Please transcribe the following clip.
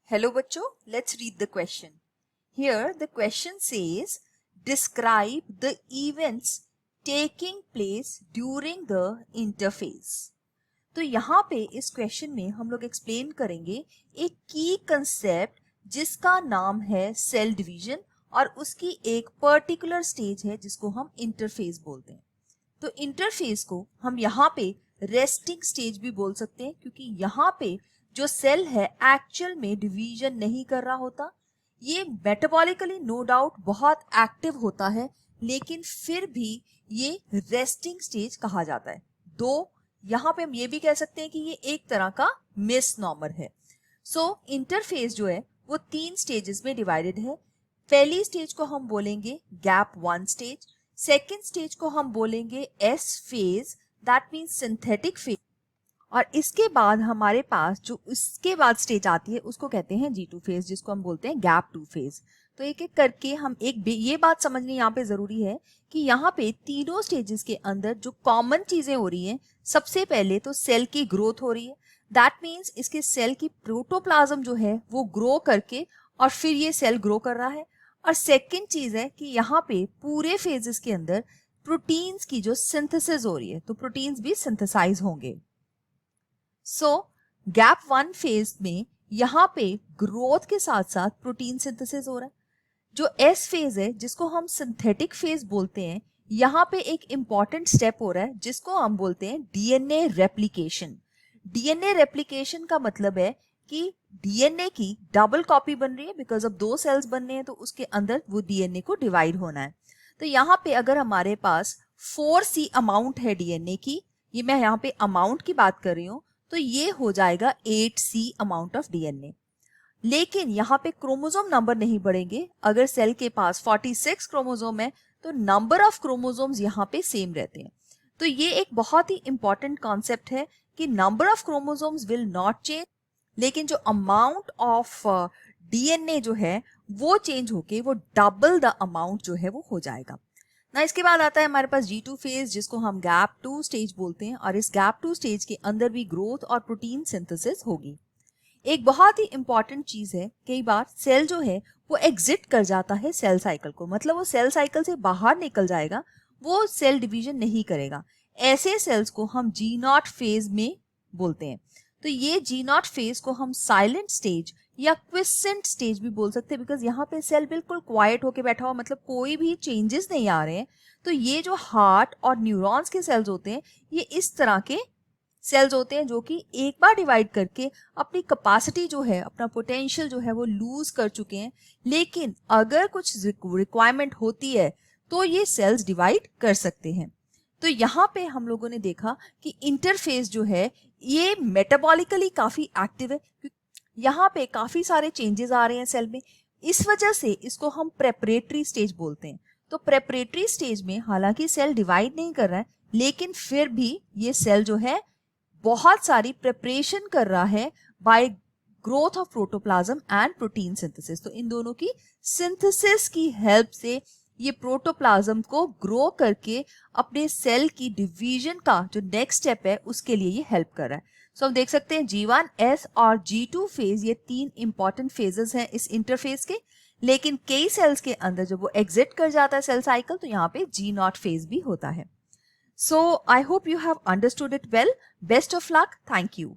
Hello बच्चों, let's read the question. Here the question says, describe the events taking place during the interphase. तो यहाँ पे इस question में हम लोग एक्सप्लेन करेंगे एक की कंसेप्ट जिसका नाम है सेल डिवीजन और उसकी एक पर्टिकुलर स्टेज है जिसको हम इंटरफेस बोलते हैं. तो इंटरफेस को हम यहाँ पे रेस्टिंग स्टेज भी बोल सकते हैं क्योंकि यहाँ पे जो सेल है एक्चुअल में डिवीजन नहीं कर रहा होता. ये मेटाबॉलिकली नो डाउट बहुत एक्टिव होता है, लेकिन फिर भी ये रेस्टिंग स्टेज कहा जाता है. दो यहाँ पे हम ये भी कह सकते हैं कि ये एक तरह का मिसनॉमर है. सो इंटरफेस जो है वो 3 स्टेजेस में डिवाइडेड है. पहली स्टेज को हम बोलेंगे गैप 1 स्टेज, सेकेंड स्टेज को हम बोलेंगे S phase, that means synthetic phase, और इसके बाद हमारे पास जो इसके बाद स्टेज आती है उसको कहते हैं G2 फेज, जिसको हम बोलते हैं गैप 2 फेज. तो एक एक करके हम ये बात समझनी यहाँ पे जरूरी है कि यहाँ पे तीनों स्टेजेस के अंदर जो कॉमन चीजें हो रही हैं, सबसे पहले तो सेल की ग्रोथ हो रही है. दैट मीन्स इसके सेल की प्रोटोप्लाज्म जो है वो ग्रो करके और फिर ये सेल ग्रो कर रहा है. और सेकेंड चीज है कि यहाँ पे पूरे फेजेस के अंदर प्रोटीन्स की जो सिंथेसिस हो रही है, तो प्रोटीन्स भी सिंथेसाइज होंगे. सो गैप 1 फेज में यहाँ पे ग्रोथ के साथ साथ प्रोटीन सिंथेसिस हो रहा है. जो एस फेज है जिसको हम सिंथेटिक फेज बोलते हैं, यहाँ पे एक इंपॉर्टेंट स्टेप हो रहा है जिसको हम बोलते हैं डीएनए रेप्लिकेशन. डीएनए रेप्लिकेशन का मतलब है कि डीएनए की डबल कॉपी बन रही है बिकॉज अब 2 सेल्स बनने हैं तो उसके अंदर वो डीएनए को डिवाइड होना है. तो यहाँ पे अगर हमारे पास 4C अमाउंट है डीएनए की, ये मैं यहाँ पे अमाउंट की बात कर रही हूँ, तो ये हो जाएगा 8C अमाउंट ऑफ डीएनए. लेकिन यहाँ पे क्रोमोसोम नंबर नहीं बढ़ेंगे. अगर सेल के पास 46 क्रोमोसोम है तो नंबर ऑफ क्रोमोसोम्स यहाँ पे सेम रहते हैं. तो ये एक बहुत ही इंपॉर्टेंट कॉन्सेप्ट है कि number of chromosomes will not change, लेकिन जो अमाउंट ऑफ डीएनए जो है वो चेंज होके वो डबल द अमाउंट जो है वो हो जाएगा ना. इसके बाद आता है हमारे पास G2 फेज जिसको हम गैप 2 स्टेज बोलते हैं, और इस गैप 2 स्टेज के अंदर भी ग्रोथ और प्रोटीन सिंथेसिस होगी. एक बहुत ही इंपॉर्टेंट चीज है, कई बार सेल जो है वो एग्जिट कर जाता है सेल साइकिल को, मतलब वो सेल साइकिल से बाहर निकल जाएगा, वो सेल डिवीजन नहीं करेगा. ऐसे सेल्स को हम G0 फेज में बोलते हैं. तो ये G0 फेज को हम साइलेंट स्टेज या क्विसेंट स्टेज भी बोल सकते हैं बिकॉज यहाँ पे सेल बिल्कुल क्वाइट होके बैठा हुआ, मतलब कोई भी चेंजेस नहीं आ रहे हैं. तो ये जो हार्ट और न्यूरॉन्स के सेल्स होते हैं ये इस तरह के सेल्स होते हैं जो कि एक बार डिवाइड करके अपनी कैपेसिटी जो है, अपना पोटेंशियल जो है वो लूज कर चुके हैं. लेकिन अगर कुछ रिक्वायरमेंट होती है तो ये सेल्स डिवाइड कर सकते हैं. तो यहाँ पे हम लोगों ने देखा कि इंटरफेस जो है ये मेटाबॉलिकली काफी एक्टिव है. यहाँ पे काफी सारे चेंजेस आ रहे हैं सेल में, इस वजह से इसको हम प्रेपरेटरी स्टेज बोलते हैं. तो प्रेपरेटरी स्टेज में हालांकि सेल डिवाइड नहीं कर रहा है, लेकिन फिर भी ये सेल जो है बहुत सारी प्रिपरेशन कर रहा है bye growth of protoplasm and protein synthesis. तो इन दोनों की सिंथेसिस की हेल्प से ये प्रोटोप्लाज्म को ग्रो करके अपने सेल की डिवीजन का जो नेक्स्ट स्टेप है उसके लिए ये हेल्प कर रहा है. सो हम देख सकते हैं G1, S और G2 फेज ये 3 इंपॉर्टेंट फेजेस हैं इस इंटरफेस के. लेकिन कई सेल्स के अंदर जब वो एग्जिट कर जाता है सेल साइकिल तो यहाँ पे G0 फेज भी होता है. So I hope you have understood it well. Best of luck. Thank you.